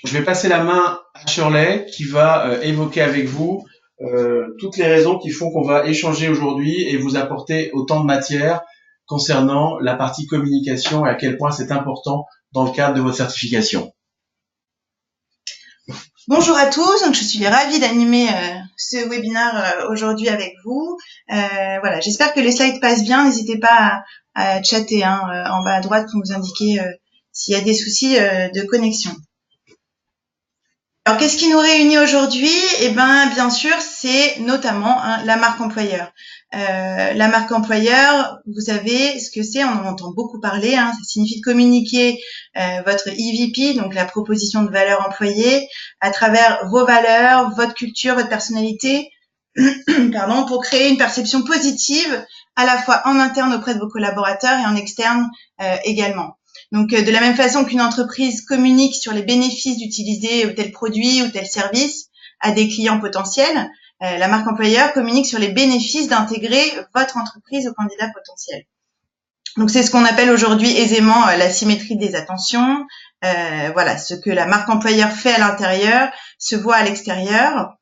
Je vais passer la main à Shirley qui va évoquer avec vous toutes les raisons qui font qu'on va échanger aujourd'hui et vous apporter autant de matière concernant la partie communication et à quel point c'est important dans le cadre de votre certification. Bonjour à tous, donc je suis ravie d'animer ce webinaire aujourd'hui avec vous. Voilà, j'espère que les slides passent bien. N'hésitez pas à chatter en bas à droite pour nous indiquer s'il y a des soucis de connexion. Alors, qu'est-ce qui nous réunit aujourd'hui? Eh ben, bien sûr, c'est notamment la marque employeur. La marque employeur, vous savez ce que c'est, on en entend beaucoup parler. Ça signifie de communiquer votre EVP, donc la proposition de valeur employée, à travers vos valeurs, votre culture, votre personnalité, pardon, pour créer une perception positive à la fois en interne auprès de vos collaborateurs et en externe également. Donc, de la même façon qu'une entreprise communique sur les bénéfices d'utiliser tel produit ou tel service à des clients potentiels, la marque employeur communique sur les bénéfices d'intégrer votre entreprise aux candidats potentiels. Donc, c'est ce qu'on appelle aujourd'hui aisément la symétrie des attentions. Voilà, ce que la marque employeur fait à l'intérieur se voit à l'extérieur.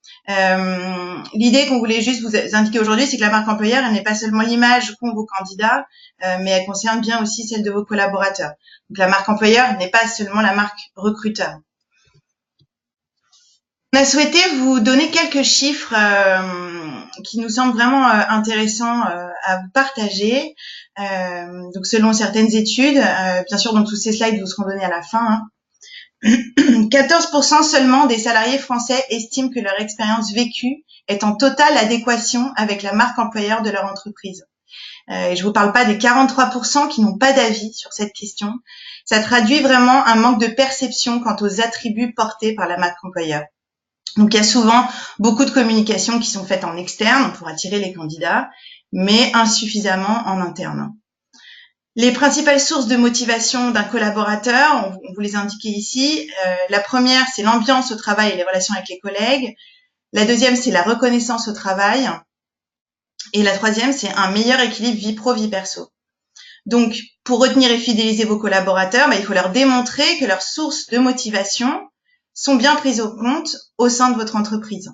L'idée qu'on voulait juste vous indiquer aujourd'hui, c'est que la marque employeur, elle n'est pas seulement l'image qu'ont vos candidats, mais elle concerne bien aussi celle de vos collaborateurs. Donc, la marque employeur n'est pas seulement la marque recruteur. On a souhaité vous donner quelques chiffres qui nous semblent vraiment intéressants à vous partager. Donc, selon certaines études, bien sûr, donc tous ces slides vous seront donnés à la fin. 14% seulement des salariés français estiment que leur expérience vécue est en totale adéquation avec la marque employeur de leur entreprise. Et je vous parle pas des 43% qui n'ont pas d'avis sur cette question. Ça traduit vraiment un manque de perception quant aux attributs portés par la marque employeur. Donc, il y a souvent beaucoup de communications qui sont faites en externe pour attirer les candidats, mais insuffisamment en interne. Les principales sources de motivation d'un collaborateur, on vous les indique ici. La première, c'est l'ambiance au travail et les relations avec les collègues. La deuxième, c'est la reconnaissance au travail. Et la troisième, c'est un meilleur équilibre vie pro-vie perso. Donc, pour retenir et fidéliser vos collaborateurs, il faut leur démontrer que leurs sources de motivation sont bien prises en compte au sein de votre entreprise.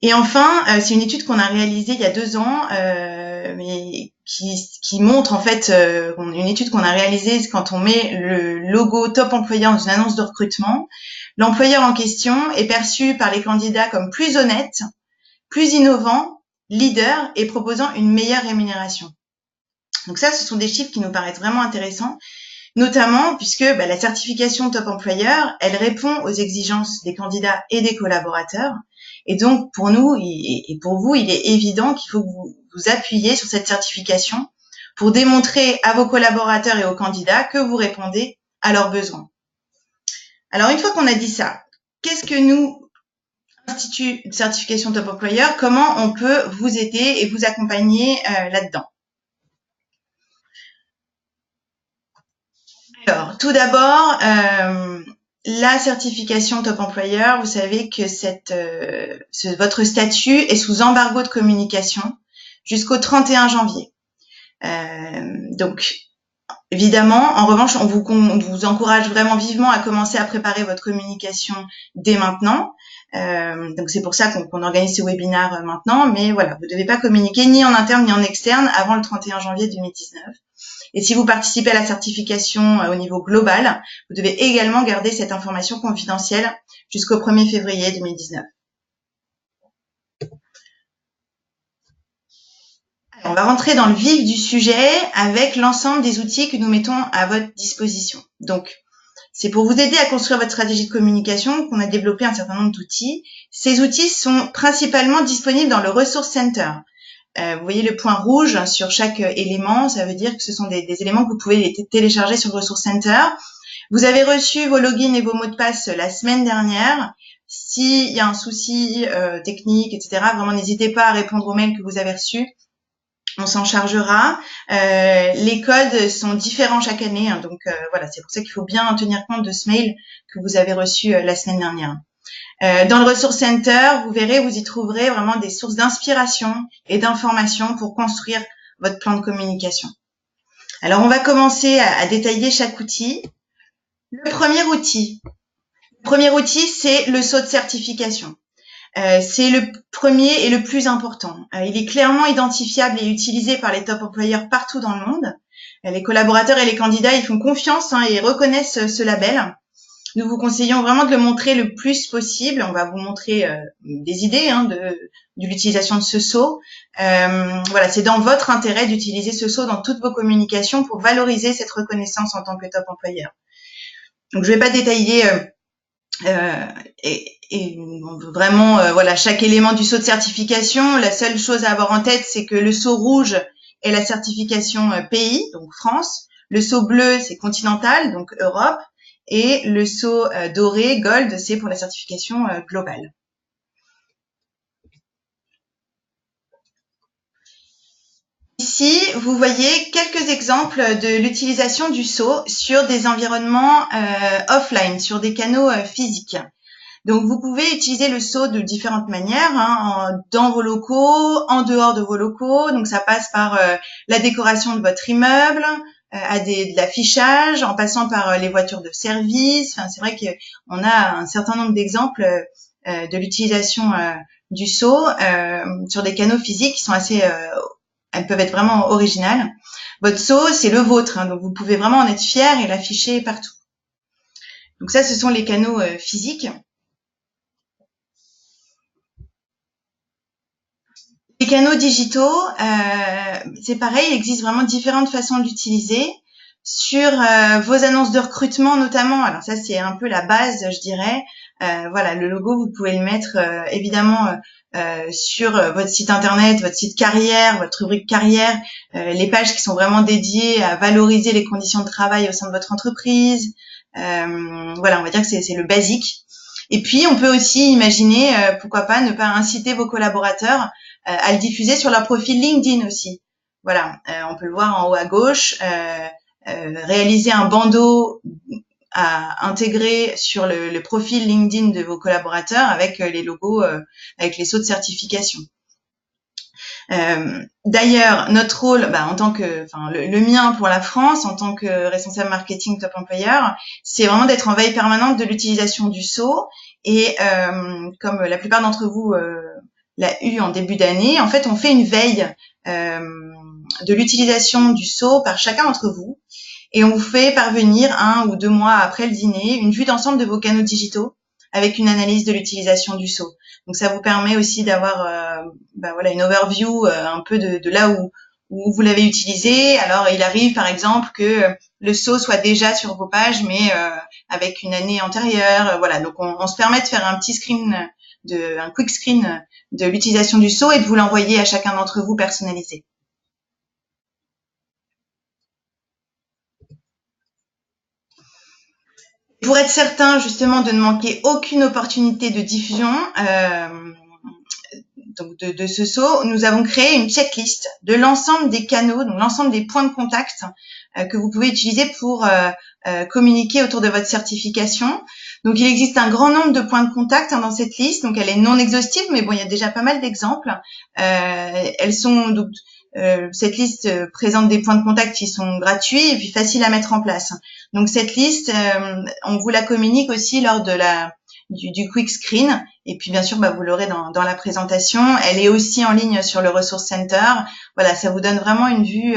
Et enfin, c'est une étude qu'on a réalisée il y a 2 ans, mais qui montre en fait une étude qu'on a réalisée quand on met le logo Top Employeur dans une annonce de recrutement. L'employeur en question est perçu par les candidats comme plus honnête, plus innovant, leader et proposant une meilleure rémunération. Donc ça, ce sont des chiffres qui nous paraissent vraiment intéressants, notamment puisque la certification Top Employeur, elle répond aux exigences des candidats et des collaborateurs. Et donc, pour nous et pour vous, il est évident qu'il faut que vous vous appuyiez sur cette certification pour démontrer à vos collaborateurs et aux candidats que vous répondez à leurs besoins. Alors, une fois qu'on a dit ça, qu'est-ce que nous, Institut de certification Top Employeur, comment on peut vous aider et vous accompagner là-dedans? Alors, tout d'abord, la certification Top Employeur, vous savez que votre statut est sous embargo de communication jusqu'au 31 janvier. Donc, évidemment, en revanche, on vous encourage vraiment vivement à commencer à préparer votre communication dès maintenant. Donc, c'est pour ça qu'on organise ce webinaire maintenant. Mais voilà, vous ne devez pas communiquer ni en interne ni en externe avant le 31 janvier 2019. Et si vous participez à la certification au niveau global, vous devez également garder cette information confidentielle jusqu'au 1er février 2019. Alors, on va rentrer dans le vif du sujet avec l'ensemble des outils que nous mettons à votre disposition. Donc, c'est pour vous aider à construire votre stratégie de communication qu'on a développé un certain nombre d'outils. Ces outils sont principalement disponibles dans le Resource Center. Vous voyez le point rouge sur chaque élément, ça veut dire que ce sont des éléments que vous pouvez télécharger sur le Resource Center. Vous avez reçu vos logins et vos mots de passe la semaine dernière. S'il y a un souci technique, etc., vraiment n'hésitez pas à répondre aux mails que vous avez reçus. On s'en chargera. Les codes sont différents chaque année, donc voilà, c'est pour ça qu'il faut bien tenir compte de ce mail que vous avez reçu la semaine dernière. Dans le Resource Center, vous verrez, vous y trouverez vraiment des sources d'inspiration et d'information pour construire votre plan de communication. Alors, on va commencer à détailler chaque outil. Le premier outil, Le premier outil, c'est le saut de certification. C'est le premier et le plus important. Il est clairement identifiable et utilisé par les top employeurs partout dans le monde. Les collaborateurs et les candidats y font confiance et reconnaissent ce label. Nous vous conseillons vraiment de le montrer le plus possible. On va vous montrer des idées de l'utilisation de ce saut. Voilà, c'est dans votre intérêt d'utiliser ce saut dans toutes vos communications pour valoriser cette reconnaissance en tant que top employeur. Donc, je ne vais pas détailler vraiment voilà chaque élément du saut de certification. La seule chose à avoir en tête, c'est que le saut rouge est la certification pays, donc France. Le saut bleu, c'est continental, donc Europe. Et le saut doré, gold, c'est pour la certification globale. Ici, vous voyez quelques exemples de l'utilisation du saut sur des environnements offline, sur des canaux physiques. Donc, vous pouvez utiliser le saut de différentes manières, dans vos locaux, en dehors de vos locaux. Donc, ça passe par la décoration de votre immeuble, de l'affichage, en passant par les voitures de service. Enfin, c'est vrai qu'on a un certain nombre d'exemples de l'utilisation du saut sur des canaux physiques qui sont assez... elles peuvent être vraiment originales. Votre saut, c'est le vôtre, donc vous pouvez vraiment en être fier et l'afficher partout. Donc ça, ce sont les canaux physiques. Les canaux digitaux, c'est pareil, il existe vraiment différentes façons de l'utiliser. Sur vos annonces de recrutement notamment, alors ça c'est un peu la base, je dirais. Voilà, le logo, vous pouvez le mettre évidemment sur votre site internet, votre site carrière, votre rubrique carrière, les pages qui sont vraiment dédiées à valoriser les conditions de travail au sein de votre entreprise. Voilà, on va dire que c'est le basique. Et puis, on peut aussi imaginer, pourquoi pas, ne pas inciter vos collaborateurs à le diffuser sur leur profil LinkedIn aussi. Voilà, on peut le voir en haut à gauche. Réaliser un bandeau à intégrer sur le profil LinkedIn de vos collaborateurs avec les logos, avec les sauts de certification. D'ailleurs, notre rôle, en tant que, le mien pour la France, en tant que responsable marketing top employeur, c'est vraiment d'être en veille permanente de l'utilisation du saut. Et comme la plupart d'entre vous l'a eu en début d'année, en fait, on fait une veille de l'utilisation du saut par chacun d'entre vous. Et on vous fait parvenir 1 ou 2 mois après le dîner une vue d'ensemble de vos canaux digitaux avec une analyse de l'utilisation du saut. Donc ça vous permet aussi d'avoir voilà une overview un peu de là où vous l'avez utilisé. Alors il arrive par exemple que le saut soit déjà sur vos pages mais avec une année antérieure. Voilà, donc on se permet de faire un petit screen un quick screen de l'utilisation du saut et de vous l'envoyer à chacun d'entre vous personnalisé. Pour être certain justement de ne manquer aucune opportunité de diffusion donc de ce saut, nous avons créé une checklist de l'ensemble des canaux, donc l'ensemble des points de contact que vous pouvez utiliser pour communiquer autour de votre certification. Donc il existe un grand nombre de points de contact dans cette liste, donc elle est non exhaustive, mais bon, il y a déjà pas mal d'exemples. Elles sont donc cette liste présente des points de contact qui sont gratuits et puis faciles à mettre en place. Donc cette liste, on vous la communique aussi lors de du quick screen. Et puis bien sûr, vous l'aurez dans la présentation. Elle est aussi en ligne sur le Resource Center. Voilà, ça vous donne vraiment une vue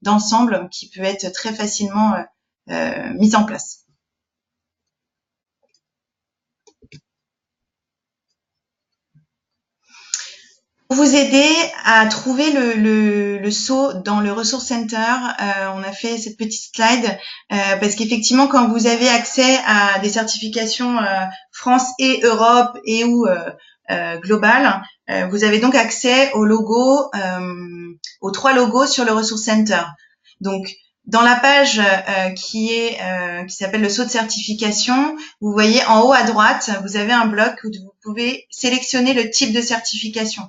d'ensemble qui peut être très facilement mise en place. Pour vous aider à trouver le saut dans le Resource Center, on a fait cette petite slide parce qu'effectivement, quand vous avez accès à des certifications France et Europe et ou global, vous avez donc accès au logo, aux 3 logos sur le Resource Center. Donc, dans la page qui s'appelle le saut de certification, vous voyez en haut à droite, vous avez un bloc où vous pouvez sélectionner le type de certification.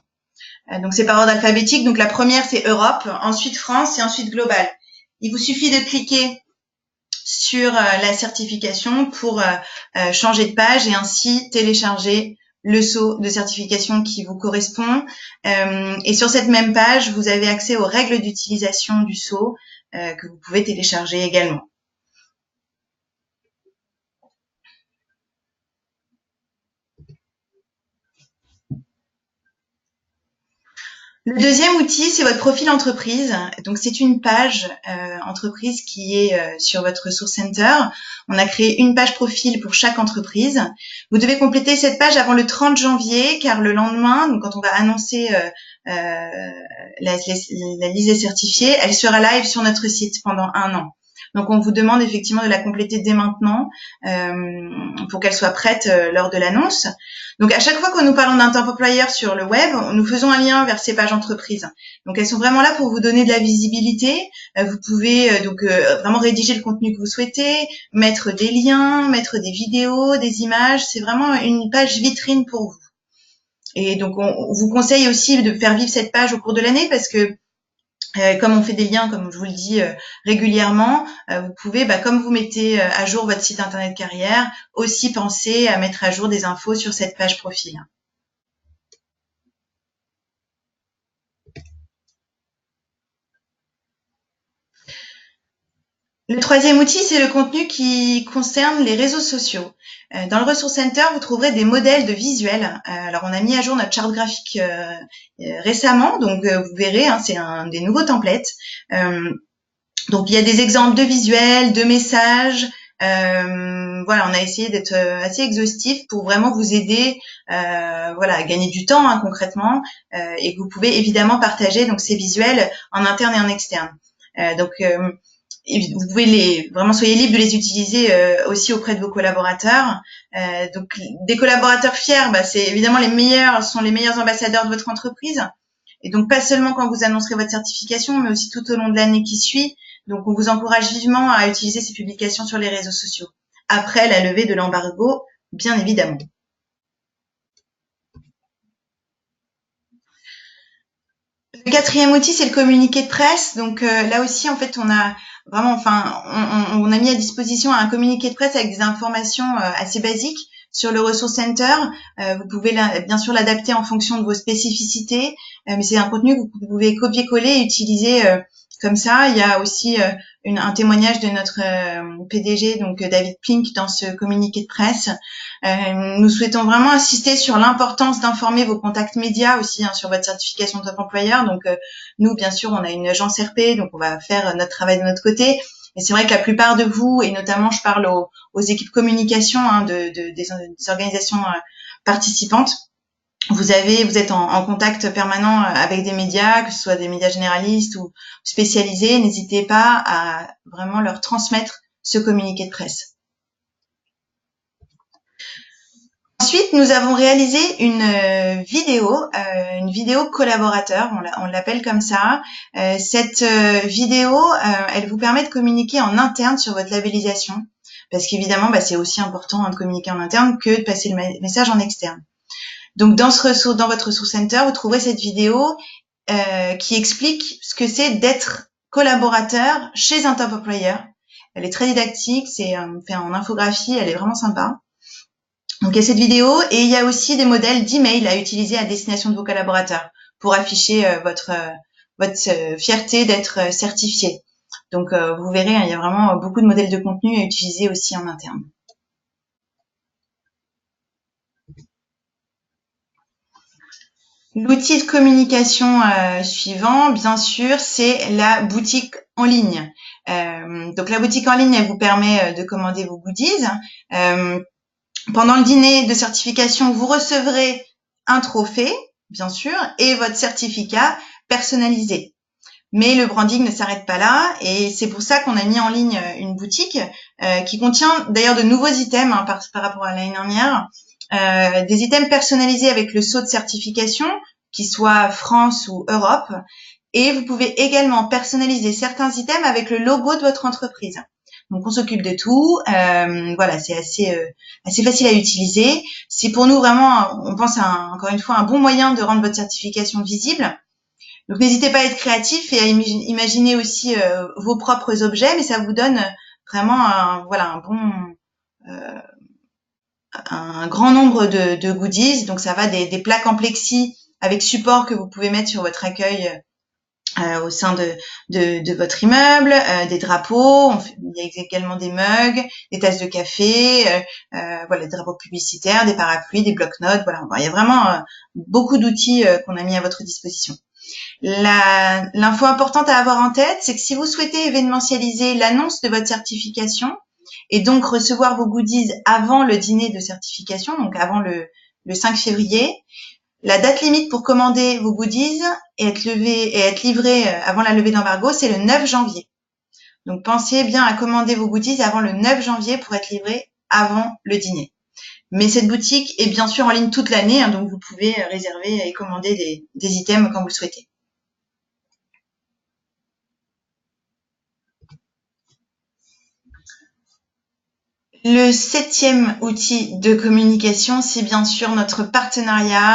Donc c'est par ordre alphabétique. Donc la première c'est Europe, ensuite France et ensuite Global. Il vous suffit de cliquer sur la certification pour changer de page et ainsi télécharger le saut de certification qui vous correspond. Et sur cette même page, vous avez accès aux règles d'utilisation du saut que vous pouvez télécharger également. Le deuxième outil, c'est votre profil entreprise. Donc, c'est une page entreprise qui est sur votre Resource Center. On a créé une page profil pour chaque entreprise. Vous devez compléter cette page avant le 30 janvier, car le lendemain, donc quand on va annoncer la liste des certifiés, elle sera live sur notre site pendant 1 an. Donc, on vous demande effectivement de la compléter dès maintenant pour qu'elle soit prête lors de l'annonce. Donc, à chaque fois que nous parlons d'un top employeur sur le web, nous faisons un lien vers ces pages entreprises. Donc, elles sont vraiment là pour vous donner de la visibilité. Vous pouvez vraiment rédiger le contenu que vous souhaitez, mettre des liens, mettre des vidéos, des images. C'est vraiment une page vitrine pour vous. Et donc, on vous conseille aussi de faire vivre cette page au cours de l'année parce que comme on fait des liens, comme je vous le dis régulièrement, vous pouvez, comme vous mettez à jour votre site internet carrière, aussi penser à mettre à jour des infos sur cette page profil. Le troisième outil, c'est le contenu qui concerne les réseaux sociaux. Dans le Resource Center, vous trouverez des modèles de visuels. Alors, on a mis à jour notre charte graphique récemment, donc vous verrez, c'est un des nouveaux templates. Donc, il y a des exemples de visuels, de messages. Voilà, on a essayé d'être assez exhaustif pour vraiment vous aider, à gagner du temps concrètement, et que vous pouvez évidemment partager donc ces visuels en interne et en externe. Vous pouvez vraiment soyez libre de les utiliser aussi auprès de vos collaborateurs. Donc des collaborateurs fiers, c'est évidemment sont les meilleurs ambassadeurs de votre entreprise. Et donc pas seulement quand vous annoncerez votre certification, mais aussi tout au long de l'année qui suit. Donc on vous encourage vivement à utiliser ces publications sur les réseaux sociaux. Après la levée de l'embargo, bien évidemment. Le quatrième outil, c'est le communiqué de presse. Donc là aussi, en fait, on a mis à disposition un communiqué de presse avec des informations assez basiques sur le Resource Center. Vous pouvez bien sûr l'adapter en fonction de vos spécificités, mais c'est un contenu que vous pouvez copier-coller et utiliser comme ça. Il y a aussi un témoignage de notre PDG, donc David Plink, dans ce communiqué de presse. Nous souhaitons vraiment insister sur l'importance d'informer vos contacts médias aussi sur votre certification de top employeur. Donc nous, bien sûr, on a une agence RP, donc on va faire notre travail de notre côté. Mais c'est vrai que la plupart de vous, et notamment je parle aux équipes communication des organisations participantes, vous êtes en contact permanent avec des médias, que ce soit des médias généralistes ou spécialisés. N'hésitez pas à vraiment leur transmettre ce communiqué de presse. Ensuite, nous avons réalisé une vidéo collaborateur, on l'appelle comme ça. Cette vidéo, elle vous permet de communiquer en interne sur votre labellisation, parce qu'évidemment, c'est aussi important de communiquer en interne que de passer le message en externe. Donc, dans votre Resource Center, vous trouverez cette vidéo qui explique ce que c'est d'être collaborateur chez un top employeur. Elle est très didactique, c'est fait en infographie, elle est vraiment sympa. Donc, il y a cette vidéo et il y a aussi des modèles d'email à utiliser à destination de vos collaborateurs pour afficher votre fierté d'être certifié. Donc, vous verrez, il y a vraiment beaucoup de modèles de contenu à utiliser aussi en interne. L'outil de communication suivant, bien sûr, c'est la boutique en ligne. Donc, la boutique en ligne, elle vous permet de commander vos goodies. Pendant le dîner de certification, vous recevrez un trophée, bien sûr, et votre certificat personnalisé. Mais le branding ne s'arrête pas là, et c'est pour ça qu'on a mis en ligne une boutique qui contient d'ailleurs de nouveaux items par rapport à l'année dernière, des items personnalisés avec le sceau de certification, qui soit France ou Europe, et vous pouvez également personnaliser certains items avec le logo de votre entreprise. Donc, on s'occupe de tout. C'est assez facile à utiliser. C'est pour nous vraiment, on pense encore une fois, un bon moyen de rendre votre certification visible. Donc, n'hésitez pas à être créatif et à imaginer aussi vos propres objets, mais ça vous donne vraiment un grand nombre de goodies. Donc, ça va des plaques en plexi avec support que vous pouvez mettre sur votre accueil au sein de votre immeuble, des drapeaux, il y a également des mugs, des tasses de café, des drapeaux publicitaires, des parapluies, des bloc-notes, il y a vraiment beaucoup d'outils qu'on a mis à votre disposition. L'info importante à avoir en tête, c'est que si vous souhaitez événementialiser l'annonce de votre certification et donc recevoir vos goodies avant le dîner de certification, donc avant le 5 février, la date limite pour commander vos goodies et être livré avant la levée d'embargo, c'est le 9 janvier. Donc pensez bien à commander vos goodies avant le 9 janvier pour être livré avant le dîner. Mais cette boutique est bien sûr en ligne toute l'année, hein, donc vous pouvez réserver et commander des items quand vous le souhaitez. Le 7e outil de communication, c'est bien sûr notre partenariat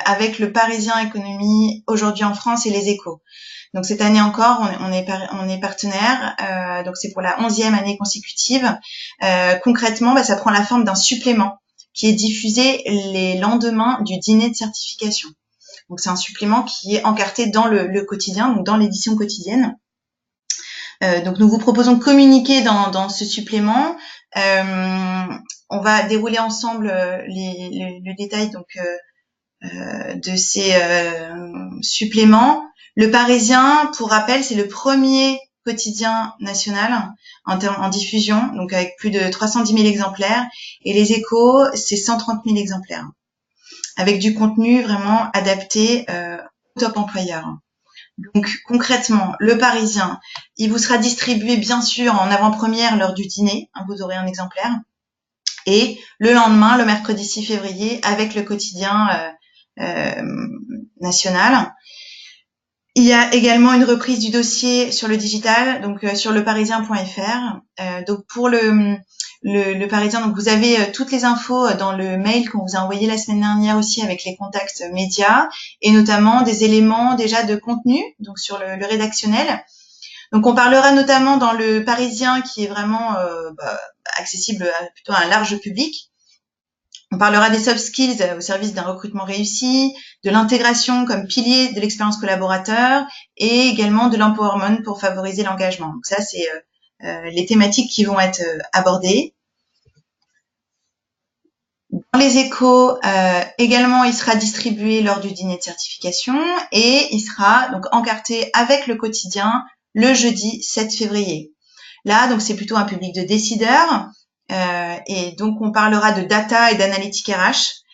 avec le Parisien Économie aujourd'hui en France et les Échos. Donc cette année encore, on est partenaire, donc c'est pour la 11e année consécutive. Concrètement, ça prend la forme d'un supplément qui est diffusé les lendemains du dîner de certification. Donc c'est un supplément qui est encarté dans le quotidien, donc dans l'édition quotidienne. Donc nous vous proposons de communiquer dans ce supplément. On va dérouler ensemble le détail donc de ces suppléments. Le Parisien, pour rappel, c'est le premier quotidien national en diffusion, donc avec plus de 310 000 exemplaires. Et les Échos, c'est 130 000 exemplaires, avec du contenu vraiment adapté au top employeur. Donc concrètement, le Parisien, il vous sera distribué bien sûr en avant-première lors du dîner, hein, vous aurez un exemplaire, et le lendemain, le mercredi 6 février, avec le quotidien national. Il y a également une reprise du dossier sur le digital, donc sur leparisien.fr. Donc pour le Parisien, donc vous avez toutes les infos dans le mail qu'on vous a envoyé la semaine dernière aussi avec les contacts médias et notamment des éléments déjà de contenu, donc sur le rédactionnel. Donc on parlera notamment dans le Parisien qui est vraiment accessible plutôt à un large public. On parlera des soft skills au service d'un recrutement réussi, de l'intégration comme pilier de l'expérience collaborateur et également de l'empowerment pour favoriser l'engagement. Donc ça, c'est les thématiques qui vont être abordées. Dans les Échos, également, il sera distribué lors du dîner de certification et il sera donc encarté avec le quotidien le jeudi 7 février. Là, donc c'est plutôt un public de décideurs. Et donc, on parlera de data et d'analytique RH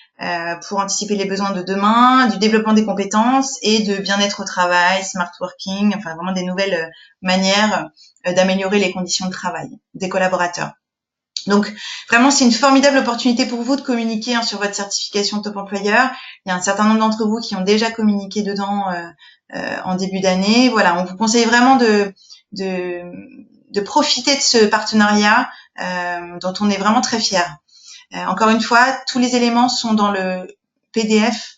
pour anticiper les besoins de demain, du développement des compétences et de bien-être au travail, smart working, enfin vraiment des nouvelles manières d'améliorer les conditions de travail des collaborateurs. Donc, vraiment, c'est une formidable opportunité pour vous de communiquer sur votre certification Top Employeur. Il y a un certain nombre d'entre vous qui ont déjà communiqué dedans en début d'année. Voilà, on vous conseille vraiment de profiter de ce partenariat dont on est vraiment très fiers. Encore une fois, tous les éléments sont dans le PDF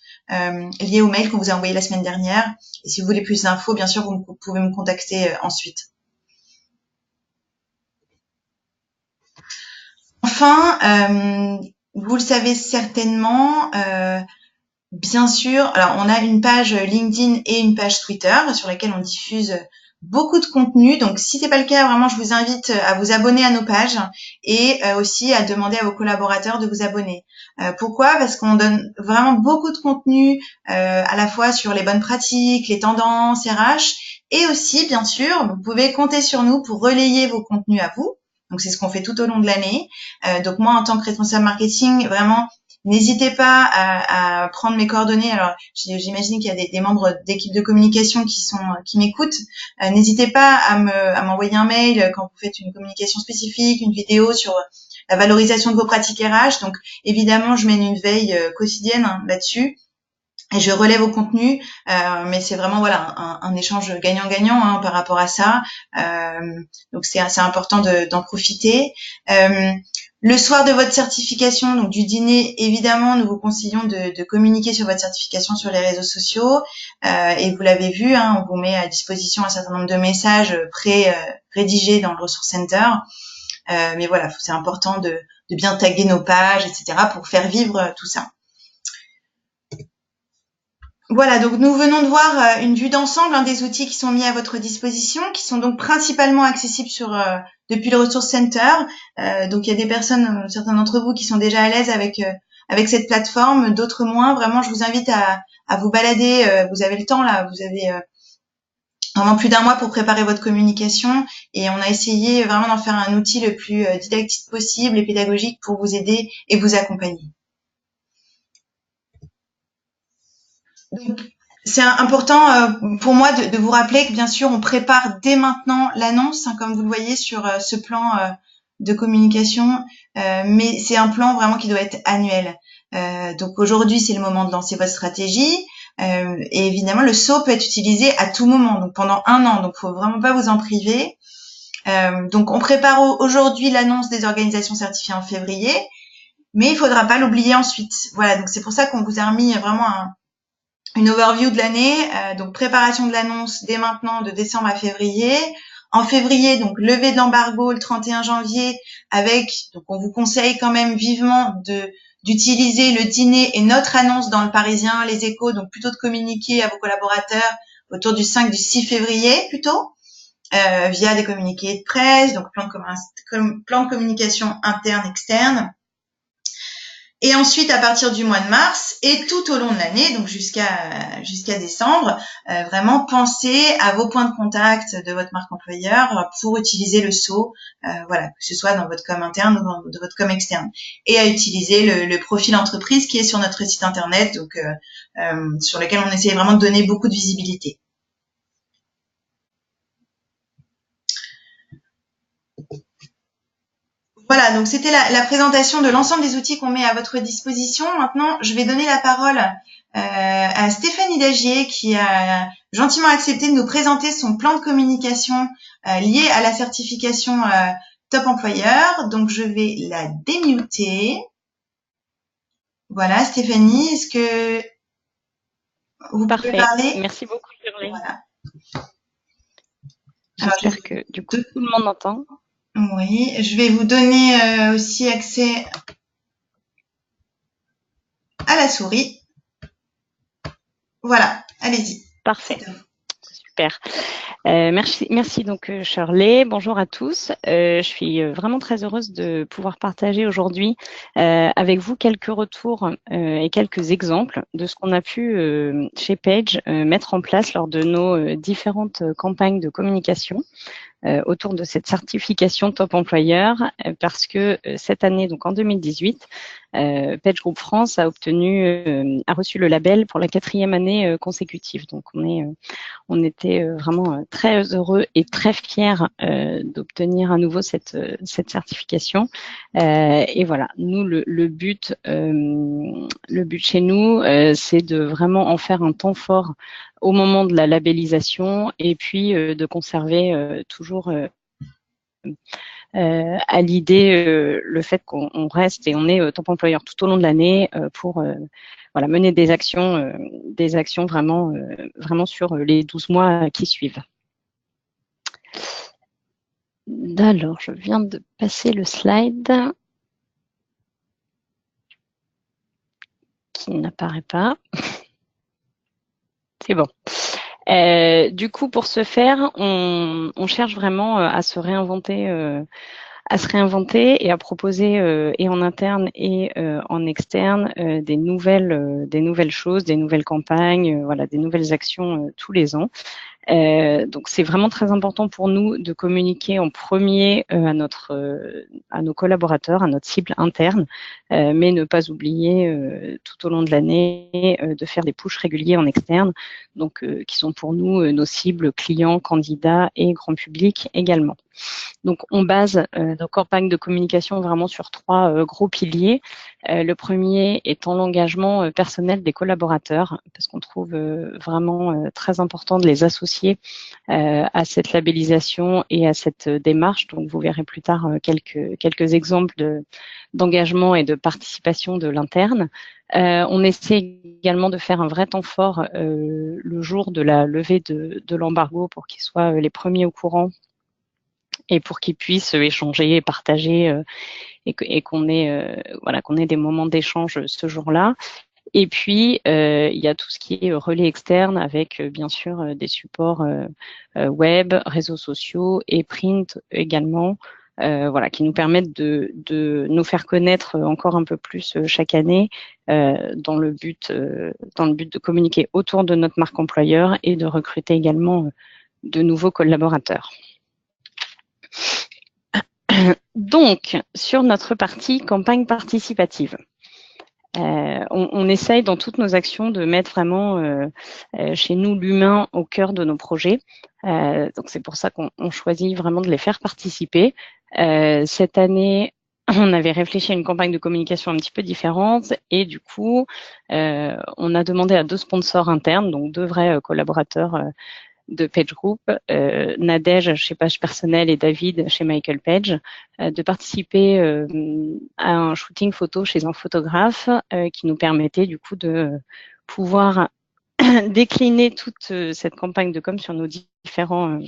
lié au mail qu'on vous a envoyé la semaine dernière. Et si vous voulez plus d'infos, bien sûr, vous pouvez me contacter ensuite. Enfin, vous le savez certainement, bien sûr, alors on a une page LinkedIn et une page Twitter sur laquelle on diffuse beaucoup de contenu. Donc, si c'est pas le cas, vraiment, je vous invite à vous abonner à nos pages et aussi à demander à vos collaborateurs de vous abonner. Pourquoi ? Parce qu'on donne vraiment beaucoup de contenu à la fois sur les bonnes pratiques, les tendances RH et aussi, bien sûr, vous pouvez compter sur nous pour relayer vos contenus à vous. Donc, c'est ce qu'on fait tout au long de l'année. Donc, moi, en tant que responsable marketing, vraiment, n'hésitez pas à prendre mes coordonnées. Alors, j'imagine qu'il y a des membres d'équipe de communication qui m'écoutent. N'hésitez pas à m'envoyer un mail quand vous faites une communication spécifique, une vidéo sur la valorisation de vos pratiques RH. Donc, évidemment, je mène une veille quotidienne là-dessus. Et je relève au contenu, mais c'est vraiment voilà un échange gagnant-gagnant par rapport à ça. Donc c'est important d'en profiter. Le soir de votre certification, donc du dîner, évidemment, nous vous conseillons de communiquer sur votre certification sur les réseaux sociaux. Et vous l'avez vu, on vous met à disposition un certain nombre de messages pré-rédigés dans le Resource Center. Mais voilà, c'est important de bien taguer nos pages, etc. pour faire vivre tout ça. Voilà, donc nous venons de voir une vue d'ensemble des outils qui sont mis à votre disposition, qui sont donc principalement accessibles depuis le Resource Center. Donc il y a des personnes, certains d'entre vous, qui sont déjà à l'aise avec cette plateforme, d'autres moins. Vraiment, je vous invite à à vous balader. Vous avez le temps là, vous avez vraiment plus d'un mois pour préparer votre communication et on a essayé vraiment d'en faire un outil le plus didactique possible et pédagogique pour vous aider et vous accompagner. Donc, c'est important pour moi de vous rappeler que bien sûr on prépare dès maintenant l'annonce, comme vous le voyez sur ce plan de communication, mais c'est un plan vraiment qui doit être annuel. Donc aujourd'hui c'est le moment de lancer votre stratégie et évidemment le saut peut être utilisé à tout moment, donc pendant un an, donc faut vraiment pas vous en priver. Donc on prépare aujourd'hui l'annonce des organisations certifiées en février, mais il faudra pas l'oublier ensuite. Voilà, donc c'est pour ça qu'on vous a remis vraiment une overview de l'année, donc préparation de l'annonce dès maintenant de décembre à février. En février, donc levée de l'embargo le 31 janvier avec, donc on vous conseille quand même vivement d'utiliser le dîner et notre annonce dans le Parisien, les Échos, donc plutôt de communiquer à vos collaborateurs autour du 5, du 6 février plutôt, via des communiqués de presse, donc plan de communication interne, externe. Et ensuite, à partir du mois de mars et tout au long de l'année, donc jusqu'à décembre, vraiment pensez à vos points de contact de votre marque employeur pour utiliser le SAU, voilà, que ce soit dans votre com interne ou dans votre com externe, et à utiliser le profil entreprise qui est sur notre site internet, donc sur lequel on essaie vraiment de donner beaucoup de visibilité. Voilà, donc c'était la présentation de l'ensemble des outils qu'on met à votre disposition. Maintenant, je vais donner la parole à Stéphanie Dagier qui a gentiment accepté de nous présenter son plan de communication lié à la certification Top Employeur. Donc, je vais la démuter. Voilà, Stéphanie, est-ce que vous pouvez parler? Merci beaucoup, Shirley. Voilà. J'espère que du coup, tout le monde entend. Oui, je vais vous donner aussi accès à la souris. Voilà, allez-y. Parfait. Super. Merci donc Shirley. Bonjour à tous. Je suis vraiment très heureuse de pouvoir partager aujourd'hui avec vous quelques retours et quelques exemples de ce qu'on a pu chez Page mettre en place lors de nos différentes campagnes de communication autour de cette certification Top Employeur parce que cette année, donc en 2018, Page Group France a reçu le label pour la 4e année consécutive. Donc on était vraiment très heureux et très fiers d'obtenir à nouveau cette certification. Et voilà, nous le but chez nous, c'est de vraiment en faire un temps fort au moment de la labellisation et puis de conserver toujours à l'idée le fait qu'on reste et on est top employeur tout au long de l'année pour voilà, mener des actions vraiment sur les 12 mois qui suivent. Alors, je viens de passer le slide qui n'apparaît pas. C'est bon. Du coup, pour ce faire, on cherche vraiment à se réinventer et à proposer et en interne et en externe des nouvelles choses, des nouvelles campagnes, voilà, des nouvelles actions tous les ans. Donc c'est vraiment très important pour nous de communiquer en premier à nos collaborateurs, à notre cible interne, mais ne pas oublier tout au long de l'année de faire des pushs réguliers en externe, donc qui sont pour nous nos cibles clients, candidats et grand public également. Donc, on base nos campagnes de communication vraiment sur 3 gros piliers. Le premier étant l'engagement personnel des collaborateurs, parce qu'on trouve vraiment très important de les associer à cette labellisation et à cette démarche. Donc, vous verrez plus tard quelques exemples d'engagement et de participation de l'interne. On essaie également de faire un vrai temps fort le jour de la levée de l'embargo pour qu'ils soient les premiers au courant et pour qu'ils puissent échanger et partager et qu'on ait des moments d'échange ce jour-là. Et puis il y a tout ce qui est relais externe avec bien sûr des supports web, réseaux sociaux et print également voilà, qui nous permettent de nous faire connaître encore un peu plus chaque année dans le but de communiquer autour de notre marque employeur et de recruter également de nouveaux collaborateurs. Donc, sur notre partie campagne participative, on essaye dans toutes nos actions de mettre vraiment chez nous l'humain au cœur de nos projets. Donc, c'est pour ça qu'on choisit vraiment de les faire participer. Cette année, on avait réfléchi à une campagne de communication un petit peu différente et du coup, on a demandé à 2 sponsors internes, donc 2 vrais collaborateurs de Page Group, Nadège chez Page Personnel et David chez Michael Page, de participer à un shooting photo chez un photographe qui nous permettait du coup de pouvoir décliner toute cette campagne de com sur nos différents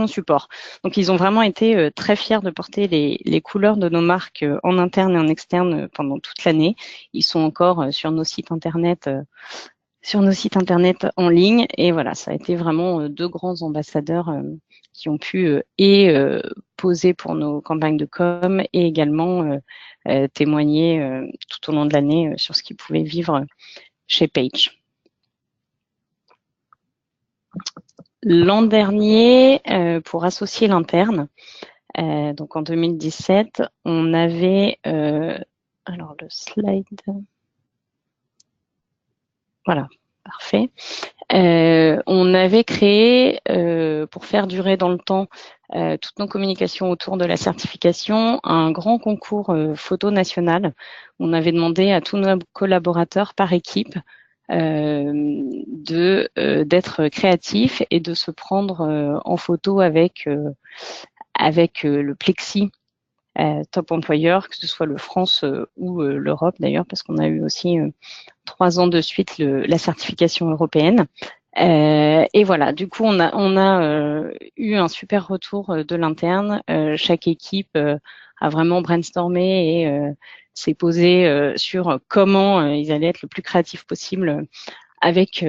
supports. Donc, ils ont vraiment été très fiers de porter les couleurs de nos marques en interne et en externe pendant toute l'année. Ils sont encore sur nos sites internet en ligne. Et voilà, ça a été vraiment 2 grands ambassadeurs qui ont pu poser pour nos campagnes de com et également témoigner tout au long de l'année sur ce qu'ils pouvaient vivre chez Page. L'an dernier, pour associer l'interne, donc en 2017, on avait, alors le slide, voilà, parfait. On avait créé, pour faire durer dans le temps toutes nos communications autour de la certification, un grand concours photo national. On avait demandé à tous nos collaborateurs par équipe d'être créatifs et de se prendre en photo avec le plexi top employeur, que ce soit le France ou l'Europe d'ailleurs, parce qu'on a eu aussi 3 ans de suite la certification européenne. Et voilà, du coup, on a eu un super retour de l'interne. Chaque équipe a vraiment brainstormé et s'est posé sur comment ils allaient être le plus créatifs possible avec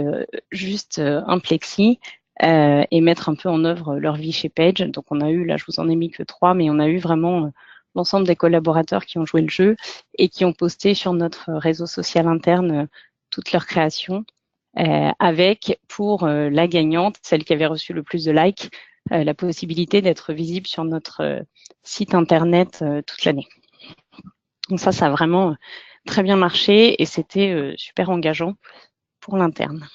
juste un plexi et mettre un peu en œuvre leur vie chez Page. Donc, on a eu, là, je vous en ai mis que 3, mais on a eu vraiment l'ensemble des collaborateurs qui ont joué le jeu et qui ont posté sur notre réseau social interne toutes leurs créations. Avec pour la gagnante, celle qui avait reçu le plus de likes, la possibilité d'être visible sur notre site internet toute l'année. Donc ça a vraiment très bien marché et c'était super engageant pour l'interne.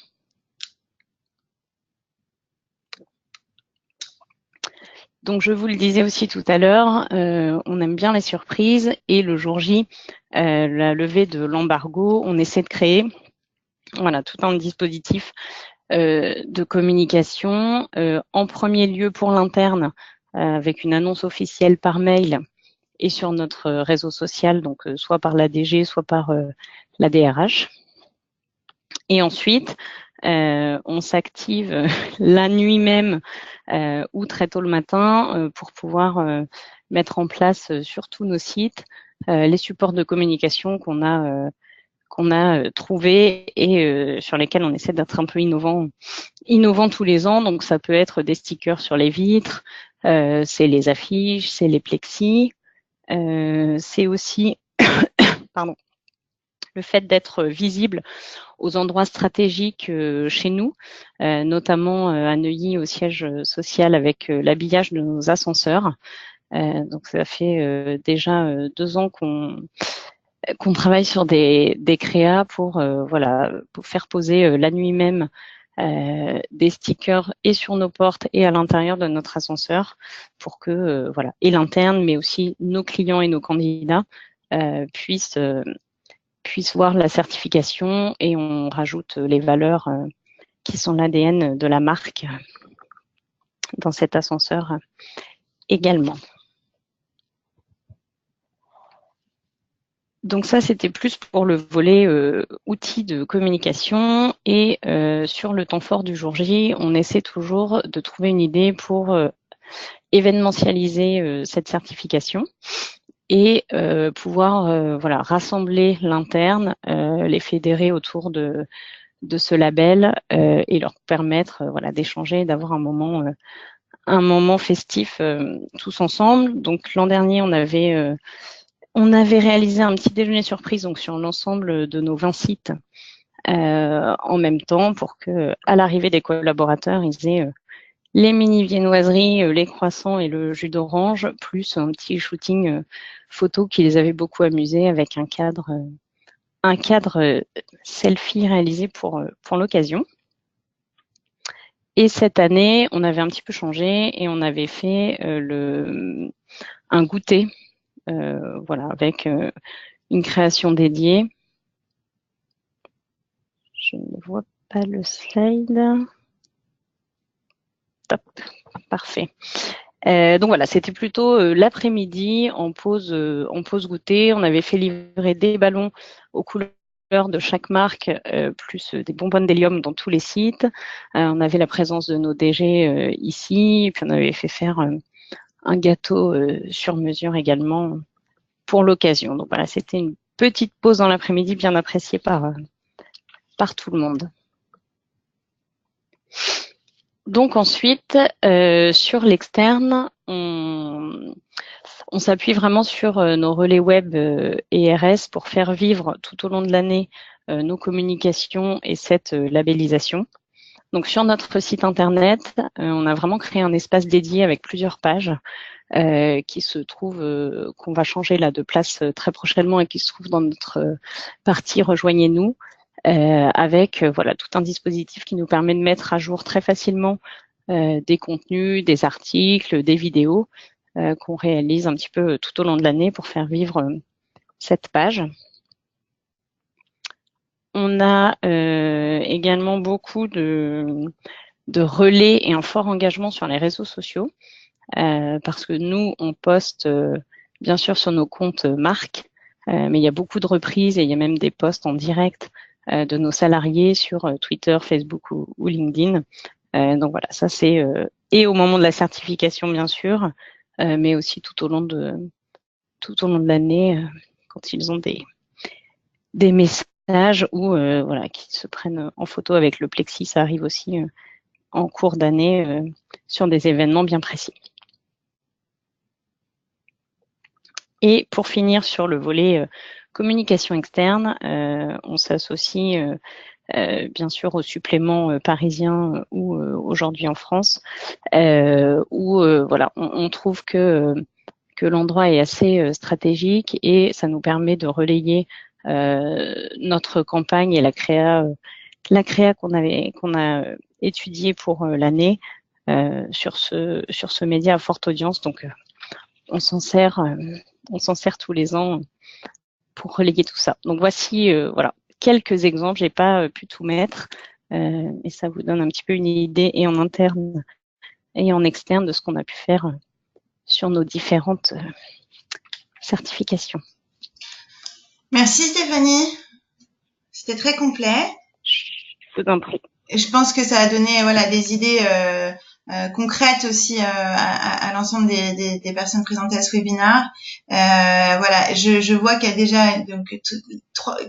Donc je vous le disais aussi tout à l'heure, on aime bien les surprises et le jour J, la levée de l'embargo, on essaie de créer voilà, tout un dispositif de communication, en premier lieu pour l'interne, avec une annonce officielle par mail et sur notre réseau social, donc soit par la DG, soit par la DRH. Et ensuite, on s'active la nuit même ou très tôt le matin pour pouvoir mettre en place sur tous nos sites les supports de communication qu'on a trouvé et sur lesquels on essaie d'être un peu innovant tous les ans. Donc, ça peut être des stickers sur les vitres, c'est les affiches, c'est les plexis, c'est aussi le fait d'être visible aux endroits stratégiques chez nous, notamment à Neuilly au siège social avec l'habillage de nos ascenseurs. Donc, ça fait déjà 2 ans qu'on travaille sur des créas pour faire poser la nuit même des stickers et sur nos portes et à l'intérieur de notre ascenseur pour que et l'interne mais aussi nos clients et nos candidats puissent voir la certification et on rajoute les valeurs qui sont l'ADN de la marque dans cet ascenseur également. Donc ça, c'était plus pour le volet outils de communication et sur le temps fort du jour J, on essaie toujours de trouver une idée pour événementialiser cette certification et pouvoir rassembler l'interne, les fédérer autour de ce label et leur permettre d'échanger, d'avoir un moment un moment festif tous ensemble. Donc l'an dernier, on avait réalisé un petit déjeuner surprise donc sur l'ensemble de nos 20 sites en même temps pour que, à l'arrivée des collaborateurs, ils aient les mini viennoiseries, les croissants et le jus d'orange, plus un petit shooting photo qui les avait beaucoup amusés avec un cadre selfie réalisé pour l'occasion. Et cette année, on avait un petit peu changé et on avait fait un goûter, voilà, avec une création dédiée. Je ne vois pas le slide. Top, parfait. Donc voilà, c'était plutôt l'après-midi en pause goûter. On avait fait livrer des ballons aux couleurs de chaque marque, plus des bonbonnes d'hélium dans tous les sites. On avait la présence de nos DG ici, et puis on avait fait faire un gâteau sur mesure également pour l'occasion. Donc voilà, c'était une petite pause dans l'après-midi bien appréciée par tout le monde. Donc ensuite, sur l'externe, on s'appuie vraiment sur nos relais web et RS pour faire vivre tout au long de l'année nos communications et cette labellisation. Donc sur notre site internet, on a vraiment créé un espace dédié avec plusieurs pages qui se trouve, qu'on va changer là de place très prochainement et qui se trouve dans notre partie Rejoignez-nous. Avec voilà tout un dispositif qui nous permet de mettre à jour très facilement des contenus, des articles, des vidéos qu'on réalise un petit peu tout au long de l'année pour faire vivre cette page. On a également beaucoup de relais et un fort engagement sur les réseaux sociaux parce que nous, on poste bien sûr sur nos comptes marques, mais il y a beaucoup de reprises et il y a même des posts en direct de nos salariés sur Twitter, Facebook ou LinkedIn. Donc voilà, ça c'est et au moment de la certification bien sûr, mais aussi tout au long de l'année quand ils ont des messages ou voilà qui se prennent en photo avec le plexi, ça arrive aussi en cours d'année sur des événements bien précis. Et pour finir sur le volet communication externe, on s'associe bien sûr au supplément parisien ou aujourd'hui en France, où voilà, on trouve que l'endroit est assez stratégique et ça nous permet de relayer notre campagne et la créa qu'on a étudiée pour l'année sur ce média à forte audience. Donc on s'en sert tous les ans pour relayer tout ça. Donc voici voilà quelques exemples. J'ai pas pu tout mettre, mais ça vous donne un petit peu une idée et en interne et en externe de ce qu'on a pu faire sur nos différentes certifications. Merci Stéphanie, c'était très complet. Je vous en prie. Et je pense que ça a donné voilà des idées concrètes aussi à l'ensemble des personnes présentées à ce webinaire. Voilà, je vois qu'il y a déjà donc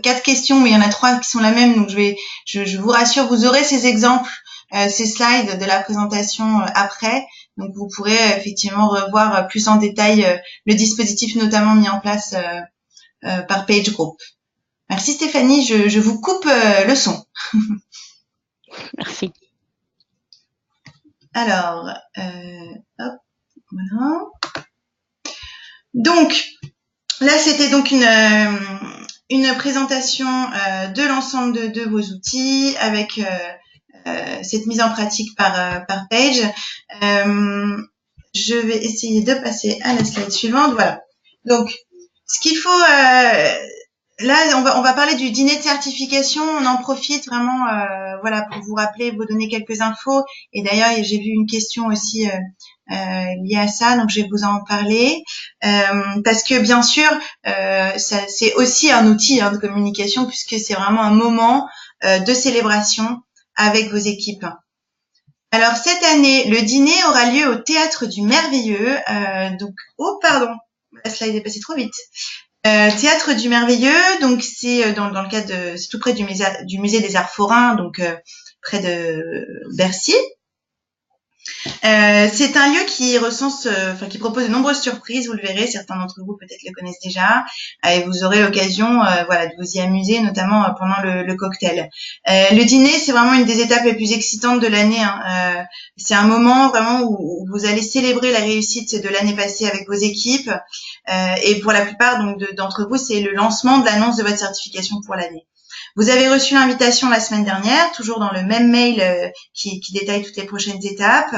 4 questions, mais il y en a 3 qui sont la même, donc je vous rassure, vous aurez ces exemples, ces slides de la présentation après, donc vous pourrez effectivement revoir plus en détail le dispositif notamment mis en place par PageGroup. Merci Stéphanie, je vous coupe le son. Merci. Alors, hop, voilà. Donc, là, c'était donc une présentation de l'ensemble de vos outils avec cette mise en pratique par Page. Je vais essayer de passer à la slide suivante. Voilà. Donc, ce qu'il faut... là, on va parler du dîner de certification. On en profite vraiment, voilà, pour vous rappeler, vous donner quelques infos. Et d'ailleurs, j'ai vu une question aussi liée à ça, donc je vais vous en parler. Parce que bien sûr, c'est aussi un outil de communication puisque c'est vraiment un moment de célébration avec vos équipes. Alors cette année, le dîner aura lieu au Théâtre du Merveilleux. Donc, oh pardon, la slide est passée trop vite. Théâtre du Merveilleux, donc c'est dans le cadre c'est tout près du musée des Arts Forains, donc près de Bercy. C'est un lieu qui recense, qui propose de nombreuses surprises. Vous le verrez, certains d'entre vous peut-être le connaissent déjà, et vous aurez l'occasion, de vous y amuser, notamment pendant le cocktail. Le dîner, c'est vraiment une des étapes les plus excitantes de l'année, hein. C'est un moment vraiment où vous allez célébrer la réussite de l'année passée avec vos équipes, et pour la plupart d'entre vous, c'est le lancement de l'annonce de votre certification pour l'année. Vous avez reçu l'invitation la semaine dernière, toujours dans le même mail qui détaille toutes les prochaines étapes,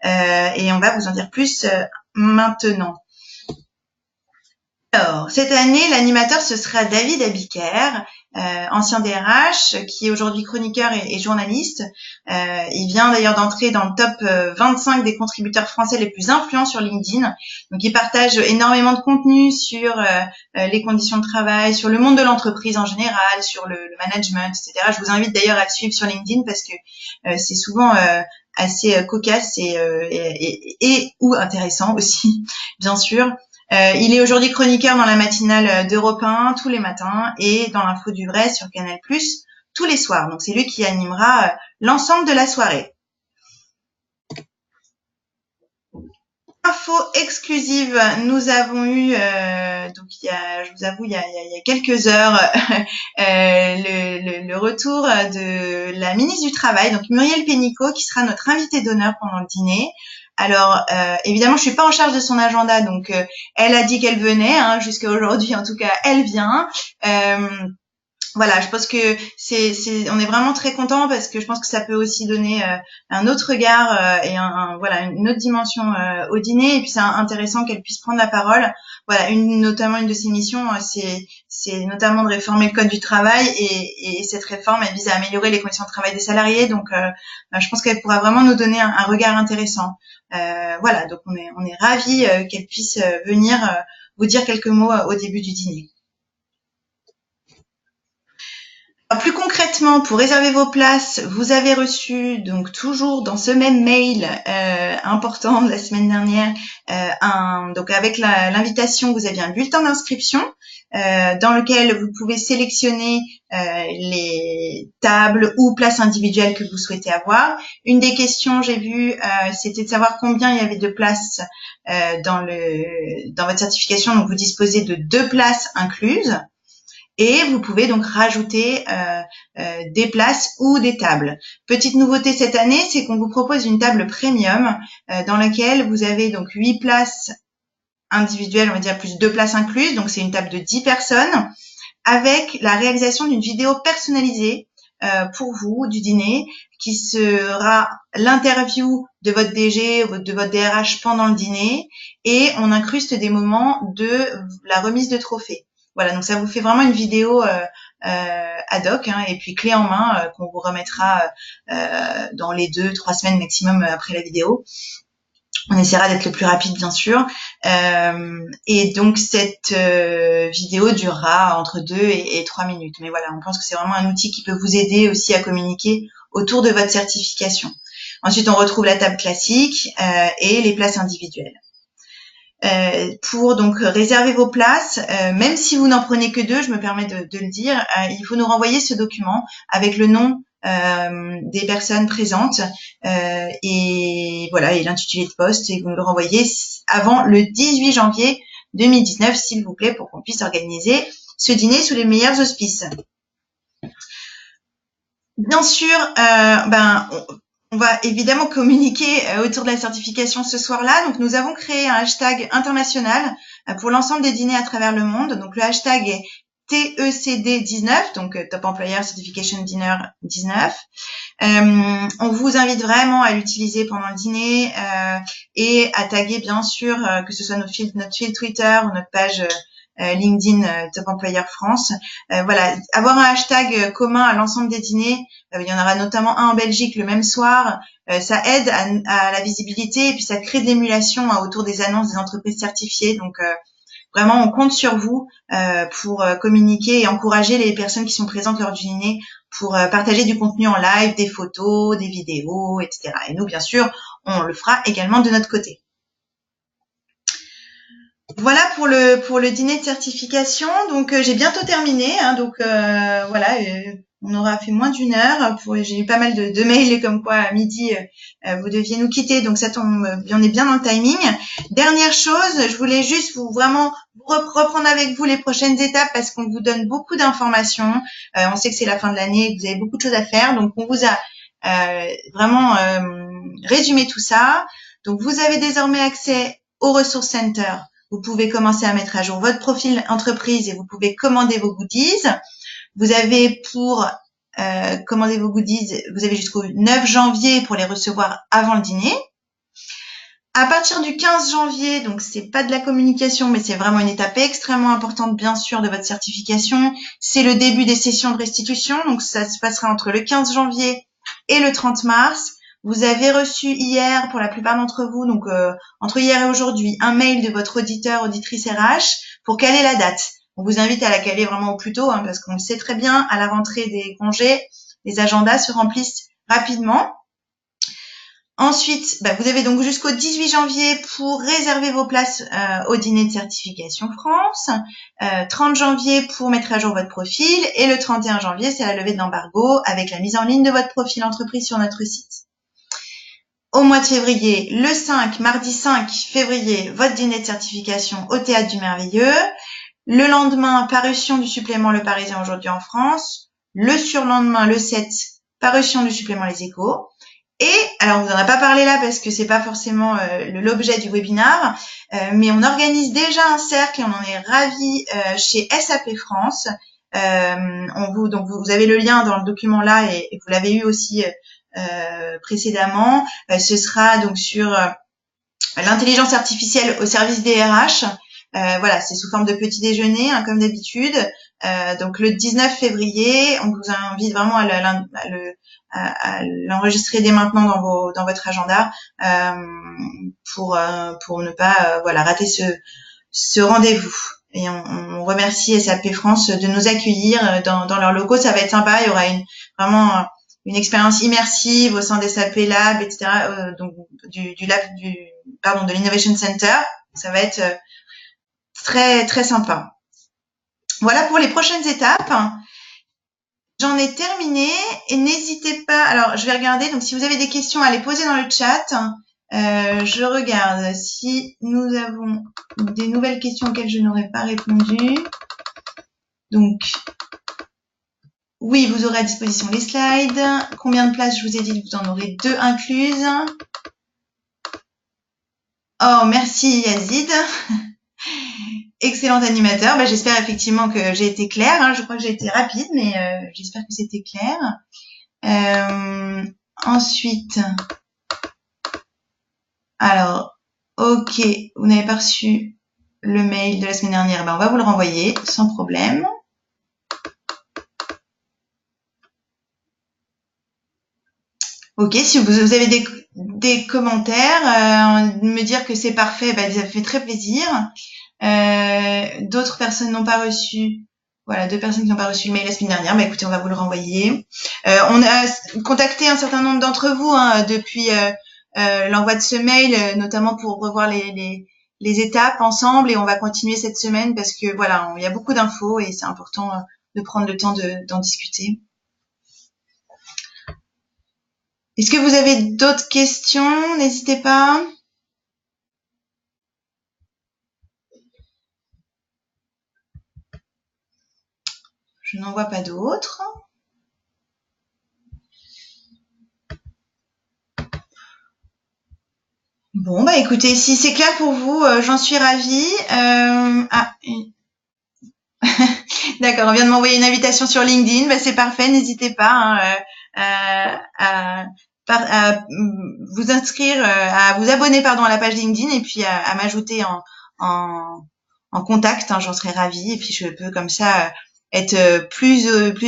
et on va vous en dire plus maintenant. Alors, cette année, l'animateur, ce sera David Abiker, ancien DRH, qui est aujourd'hui chroniqueur et journaliste. Il vient d'ailleurs d'entrer dans le top 25 des contributeurs français les plus influents sur LinkedIn. Donc, il partage énormément de contenu sur les conditions de travail, sur le monde de l'entreprise en général, sur le management, etc. Je vous invite d'ailleurs à le suivre sur LinkedIn parce que c'est souvent assez cocasse et ou intéressant aussi, bien sûr. Il est aujourd'hui chroniqueur dans la matinale d'Europe 1 tous les matins et dans l'info du vrai sur Canal+ tous les soirs. Donc c'est lui qui animera l'ensemble de la soirée. Info exclusive, nous avons eu, je vous avoue, il y a quelques heures, le retour de la ministre du Travail, donc Muriel Pénicaud, qui sera notre invitée d'honneur pendant le dîner. Alors, évidemment, je suis pas en charge de son agenda, donc elle a dit qu'elle venait, hein, jusqu'à aujourd'hui, en tout cas, elle vient. Voilà, je pense que on est vraiment très content parce que je pense que ça peut aussi donner un autre regard et une autre dimension au dîner. Et puis c'est intéressant qu'elle puisse prendre la parole. Voilà, notamment une de ses missions, c'est notamment de réformer le code du travail et cette réforme, elle vise à améliorer les conditions de travail des salariés. Donc, je pense qu'elle pourra vraiment nous donner un regard intéressant. Voilà, donc on est ravis qu'elle puisse venir vous dire quelques mots au début du dîner. Alors, plus concrètement, pour réserver vos places, vous avez reçu donc toujours dans ce même mail important de la semaine dernière, donc avec l'invitation, vous avez un bulletin d'inscription dans lequel vous pouvez sélectionner les tables ou places individuelles que vous souhaitez avoir. Une des questions, j'ai vu, c'était de savoir combien il y avait de places dans votre certification. Donc, vous disposez de 2 places incluses. Et vous pouvez donc rajouter des places ou des tables. Petite nouveauté cette année, c'est qu'on vous propose une table premium dans laquelle vous avez donc 8 places individuelles, on va dire plus 2 places incluses. Donc c'est une table de 10 personnes avec la réalisation d'une vidéo personnalisée pour vous du dîner qui sera l'interview de votre DG ou de votre DRH pendant le dîner et on incruste des moments de la remise de trophées. Voilà, donc ça vous fait vraiment une vidéo ad hoc et puis clé en main qu'on vous remettra dans les 2-3 semaines maximum après la vidéo. On essaiera d'être le plus rapide, bien sûr. Et donc, cette vidéo durera entre 2 et 3 minutes. Mais voilà, on pense que c'est vraiment un outil qui peut vous aider aussi à communiquer autour de votre certification. Ensuite, on retrouve la table classique et les places individuelles. Pour donc réserver vos places, même si vous n'en prenez que 2, je me permets de le dire, il faut nous renvoyer ce document avec le nom des personnes présentes et voilà et l'intitulé de poste et vous nous le renvoyez avant le 18 janvier 2019 s'il vous plaît pour qu'on puisse organiser ce dîner sous les meilleurs auspices. Bien sûr, on va évidemment communiquer autour de la certification ce soir-là. Donc, nous avons créé un hashtag international pour l'ensemble des dîners à travers le monde. Donc, le hashtag est TECD19, donc Top Employer Certification Dinner 19. On vous invite vraiment à l'utiliser pendant le dîner et à taguer, bien sûr, que ce soit notre fil Twitter ou notre page LinkedIn Top Employer France. Voilà, avoir un hashtag commun à l'ensemble des dîners. Il y en aura notamment un en Belgique le même soir. Ça aide à la visibilité et puis ça crée de l'émulation autour des annonces des entreprises certifiées. Donc vraiment, on compte sur vous pour communiquer et encourager les personnes qui sont présentes lors du dîner pour partager du contenu en live, des photos, des vidéos, etc. Et nous, bien sûr, on le fera également de notre côté. Voilà pour le dîner de certification. Donc j'ai bientôt terminé. Donc voilà, on aura fait moins d'1 heure. J'ai eu pas mal de mails comme quoi à midi vous deviez nous quitter, donc ça tombe, on est bien dans le timing. Dernière chose, je voulais juste vraiment reprendre avec vous les prochaines étapes parce qu'on vous donne beaucoup d'informations. On sait que c'est la fin de l'année, que vous avez beaucoup de choses à faire, donc on vous a vraiment résumé tout ça. Donc vous avez désormais accès au Resource Center. Vous pouvez commencer à mettre à jour votre profil entreprise et vous pouvez commander vos goodies. Vous avez pour commander vos goodies, vous avez jusqu'au 9 janvier pour les recevoir avant le dîner. À partir du 15 janvier, donc c'est pas de la communication, mais c'est vraiment une étape extrêmement importante, bien sûr, de votre certification. C'est le début des sessions de restitution, donc ça se passera entre le 15 janvier et le 30 mars. Vous avez reçu hier, pour la plupart d'entre vous, donc entre hier et aujourd'hui, un mail de votre auditeur, auditrice RH pour caler la date. On vous invite à la caler vraiment au plus tôt, hein, parce qu'on le sait très bien, à la rentrée des congés, les agendas se remplissent rapidement. Ensuite, vous avez donc jusqu'au 18 janvier pour réserver vos places au dîner de certification France, 30 janvier pour mettre à jour votre profil et le 31 janvier, c'est la levée de l'embargo avec la mise en ligne de votre profil entreprise sur notre site. Au mois de février, le 5, mardi 5 février, votre dîner de certification au Théâtre du Merveilleux. Le lendemain, parution du supplément Le Parisien aujourd'hui en France. Le surlendemain, le 7, parution du supplément Les Échos. Et, alors on vous en a pas parlé là parce que c'est pas forcément l'objet du webinaire, mais on organise déjà un cercle et on en est ravis chez SAP France. Donc vous avez le lien dans le document là et vous l'avez eu aussi précédemment. Ce sera donc sur l'intelligence artificielle au service des RH. Voilà, c'est sous forme de petit déjeuner, hein, comme d'habitude. Donc le 19 février, on vous invite vraiment à l'enregistrer dès maintenant dans votre agenda pour ne pas rater ce rendez-vous. Et on remercie SAP France de nous accueillir dans leurs locaux. Ça va être sympa. Il y aura vraiment une expérience immersive au sein des SAP Lab, etc. Donc de l'Innovation Center. Ça va être très très sympa. Voilà pour les prochaines étapes. J'en ai terminé et n'hésitez pas. Alors je vais regarder. Donc si vous avez des questions, à les poser dans le chat. Je regarde si nous avons des nouvelles questions auxquelles je n'aurais pas répondu. Donc oui, vous aurez à disposition les slides. Combien de places? Je vous ai dit que vous en aurez 2 incluses. Oh, merci Yazid. Excellent animateur. J'espère effectivement que j'ai été claire. Hein. Je crois que j'ai été rapide, mais j'espère que c'était clair. Ensuite, alors, ok, vous n'avez pas reçu le mail de la semaine dernière. On va vous le renvoyer sans problème. Ok, si vous avez des commentaires, me dire que c'est parfait, ça fait très plaisir. D'autres personnes n'ont pas reçu. Voilà, 2 personnes qui n'ont pas reçu le mail la semaine dernière. Écoutez, on va vous le renvoyer. On a contacté un certain nombre d'entre vous depuis l'envoi de ce mail, notamment pour revoir les étapes ensemble. Et on va continuer cette semaine parce que voilà, il y a beaucoup d'infos et c'est important de prendre le temps d'en discuter. Est-ce que vous avez d'autres questions? N'hésitez pas. Je n'en vois pas d'autres. Bon, écoutez, si c'est clair pour vous, j'en suis ravie. D'accord, on vient de m'envoyer une invitation sur LinkedIn. C'est parfait, n'hésitez pas à vous inscrire, à vous abonner à la page LinkedIn et puis à m'ajouter en contact. J'en serais ravie et puis je peux comme ça être plus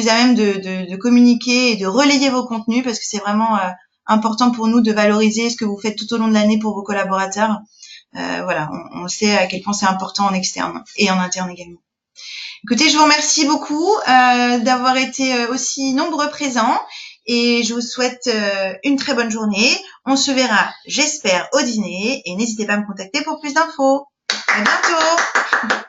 à même de communiquer et de relayer vos contenus parce que c'est vraiment important pour nous de valoriser ce que vous faites tout au long de l'année pour vos collaborateurs. Voilà, on sait à quel point c'est important en externe et en interne également. Écoutez, je vous remercie beaucoup d'avoir été aussi nombreux présents et je vous souhaite une très bonne journée. On se verra, j'espère, au dîner et n'hésitez pas à me contacter pour plus d'infos. À bientôt.